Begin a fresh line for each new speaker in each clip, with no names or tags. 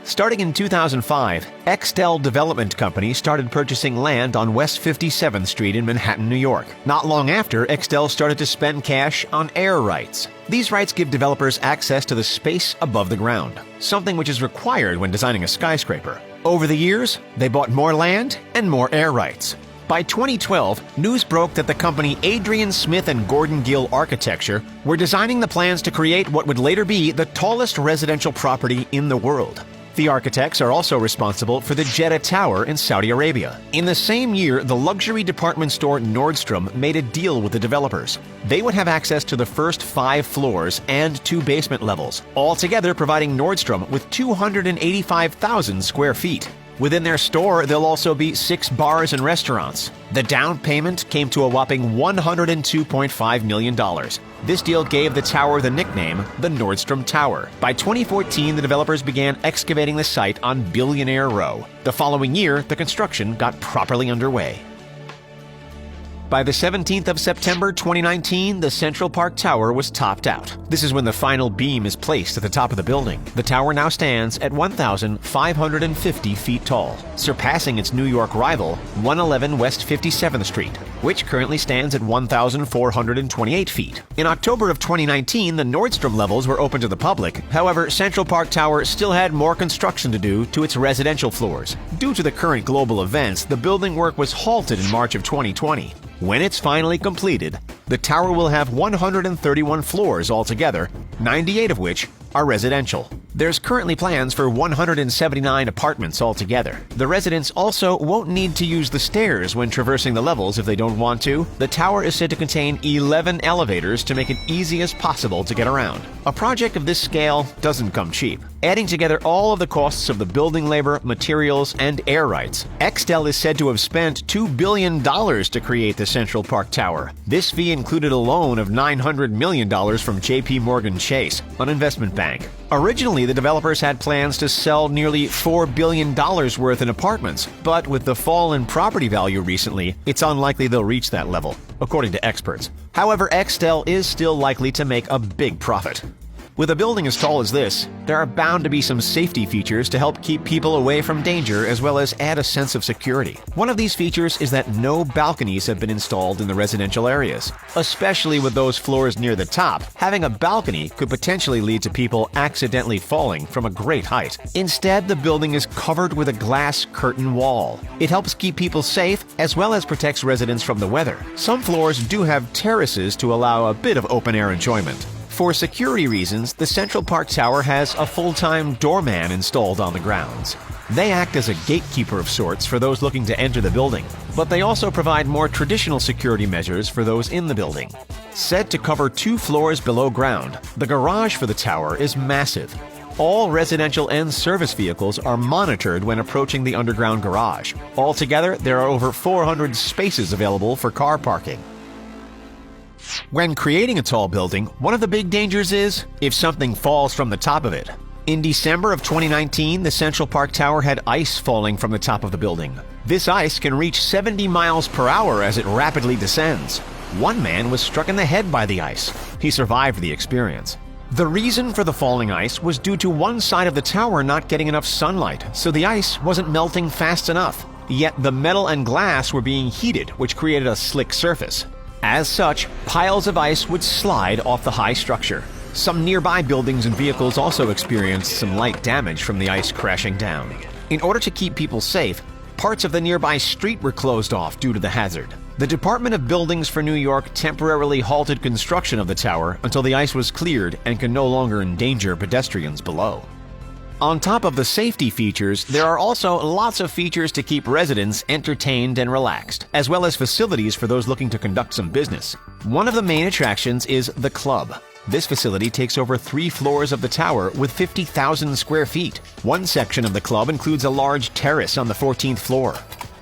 Starting in 2005, Extel Development Company started purchasing land on West 57th Street in Manhattan, New York. Not long after, Extel started to spend cash on air rights. These rights give developers access to the space above the ground, something which is required when designing a skyscraper. Over the years, they bought more land and more air rights. By 2012, news broke that the company Adrian Smith and Gordon Gill Architecture were designing the plans to create what would later be the tallest residential property in the world. The architects are also responsible for the Jeddah Tower in Saudi Arabia. In the same year, the luxury department store Nordstrom made a deal with the developers. They would have access to the first 5 floors and 2 basement levels, altogether providing Nordstrom with 285,000 square feet. Within their store, there'll also be 6 bars and restaurants. The down payment came to a whopping $102.5 million. This deal gave the tower the nickname the Nordstrom Tower. By 2014, the developers began excavating the site on Billionaire Row. The following year, the construction got properly underway. By the 17th of September 2019, the Central Park Tower was topped out. This is when the final beam is placed at the top of the building. The tower now stands at 1,550 feet tall, surpassing its New York rival, 111 West 57th Street, which currently stands at 1,428 feet. In October of 2019, the Nordstrom levels were open to the public. However, Central Park Tower still had more construction to do to its residential floors. Due to the current global events, the building work was halted in March of 2020. When it's finally completed, the tower will have 131 floors altogether, 98 of which are residential. There's currently plans for 179 apartments altogether. The residents also won't need to use the stairs when traversing the levels if they don't want to. The tower is said to contain 11 elevators to make it easy as possible to get around. A project of this scale doesn't come cheap. Adding together all of the costs of the building labor, materials, and air rights, Extel is said to have spent $2 billion to create the Central Park Tower. This fee included a loan of $900 million from J.P. Morgan Chase, an investment bank. Originally, the developers had plans to sell nearly $4 billion worth in apartments, but with the fall in property value recently, it's unlikely they'll reach that level, according to experts. However, Extel is still likely to make a big profit. With a building as tall as this, there are bound to be some safety features to help keep people away from danger as well as add a sense of security. One of these features is that no balconies have been installed in the residential areas. Especially with those floors near the top, having a balcony could potentially lead to people accidentally falling from a great height. Instead, the building is covered with a glass curtain wall. It helps keep people safe as well as protects residents from the weather. Some floors do have terraces to allow a bit of open-air enjoyment. For security reasons, the Central Park Tower has a full-time doorman installed on the grounds. They act as a gatekeeper of sorts for those looking to enter the building, but they also provide more traditional security measures for those in the building. Said to cover 2 floors below ground, the garage for the tower is massive. All residential and service vehicles are monitored when approaching the underground garage. Altogether, there are over 400 spaces available for car parking. When creating a tall building, one of the big dangers is if something falls from the top of it. In December of 2019, the Central Park Tower had ice falling from the top of the building. This ice can reach 70 miles per hour as it rapidly descends. One man was struck in the head by the ice. He survived the experience. The reason for the falling ice was due to one side of the tower not getting enough sunlight, so the ice wasn't melting fast enough. Yet the metal and glass were being heated, which created a slick surface. As such, piles of ice would slide off the high structure. Some nearby buildings and vehicles also experienced some light damage from the ice crashing down. In order to keep people safe, parts of the nearby street were closed off due to the hazard. The Department of Buildings for New York temporarily halted construction of the tower until the ice was cleared and can no longer endanger pedestrians below. On top of the safety features, there are also lots of features to keep residents entertained and relaxed, as well as facilities for those looking to conduct some business. One of the main attractions is the Club. This facility takes over 3 floors of the tower with 50,000 square feet. One section of the club includes a large terrace on the 14th floor.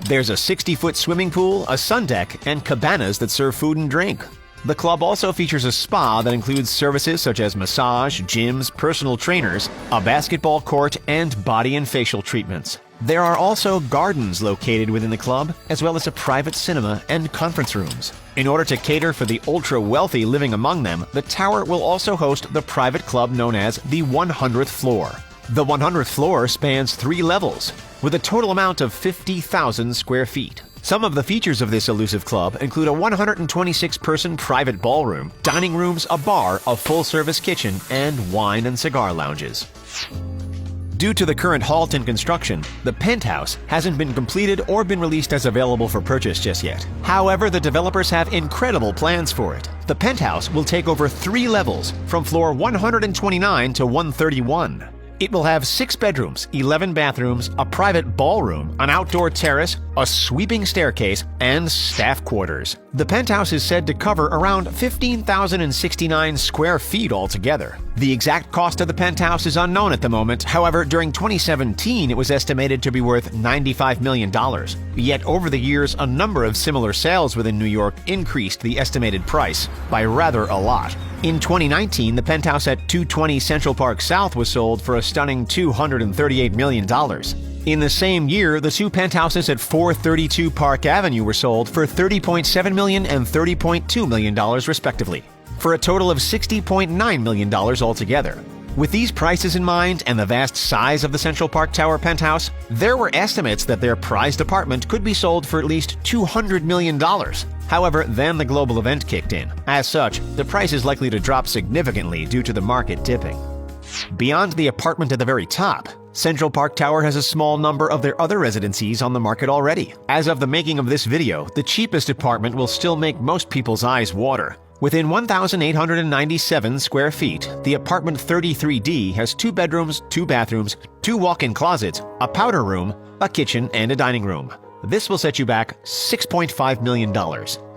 There's a 60-foot swimming pool, a sun deck, and cabanas that serve food and drink. The club also features a spa that includes services such as massage, gyms, personal trainers, a basketball court, and body and facial treatments. There are also gardens located within the club, as well as a private cinema and conference rooms. In order to cater for the ultra-wealthy living among them, the tower will also host the private club known as the 100th floor. The 100th floor spans 3 levels, with a total amount of 50,000 square feet. Some of the features of this elusive club include a 126-person private ballroom, dining rooms, a bar, a full-service kitchen, and wine and cigar lounges. Due to the current halt in construction, the penthouse hasn't been completed or been released as available for purchase just yet. However, the developers have incredible plans for it. The penthouse will take over 3 levels, from floor 129 to 131. It will have 6 bedrooms, 11 bathrooms, a private ballroom, an outdoor terrace, a sweeping staircase, and staff quarters. The penthouse is said to cover around 15,069 square feet altogether. The exact cost of the penthouse is unknown at the moment. However, during 2017, it was estimated to be worth $95 million. Yet over the years, a number of similar sales within New York increased the estimated price by rather a lot. In 2019, the penthouse at 220 Central Park South was sold for a stunning $238 million. In the same year, the 2 penthouses at 432 Park Avenue were sold for $30.7 million and $30.2 million respectively, for a total of $60.9 million altogether. With these prices in mind and the vast size of the Central Park Tower penthouse, there were estimates that their prized apartment could be sold for at least $200 million. However, then the global event kicked in. As such, the price is likely to drop significantly due to the market dipping. Beyond the apartment at the very top, Central Park Tower has a small number of their other residencies on the market already. As of the making of this video, the cheapest apartment will still make most people's eyes water. Within 1,897 square feet, the apartment 33D has 2 bedrooms, 2 bathrooms, 2 walk-in closets, a powder room, a kitchen, and a dining room. This will set you back $6.5 million.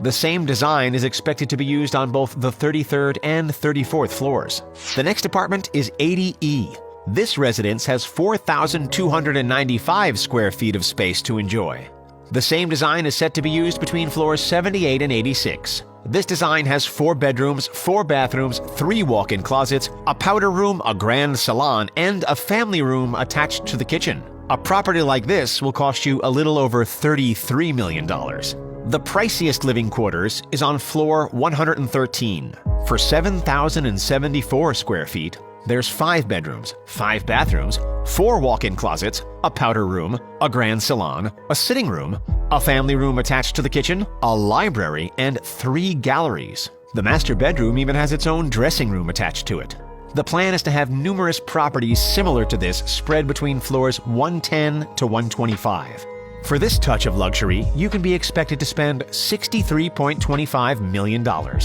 The same design is expected to be used on both the 33rd and 34th floors. The next apartment is 80E. This residence has 4,295 square feet of space to enjoy. The same design is set to be used between floors 78 and 86. This design has 4 bedrooms, 4 bathrooms, 3 walk-in closets, a powder room, a grand salon, and a family room attached to the kitchen. A property like this will cost you a little over $33 million. The priciest living quarters is on floor 113. For 7,074 square feet, there's 5 bedrooms, 5 bathrooms, 4 walk-in closets, a powder room, a grand salon, a sitting room, a family room attached to the kitchen, a library, and 3 galleries. The master bedroom even has its own dressing room attached to it. The plan is to have numerous properties similar to this spread between floors 110 to 125. For this touch of luxury, you can be expected to spend $63.25 million.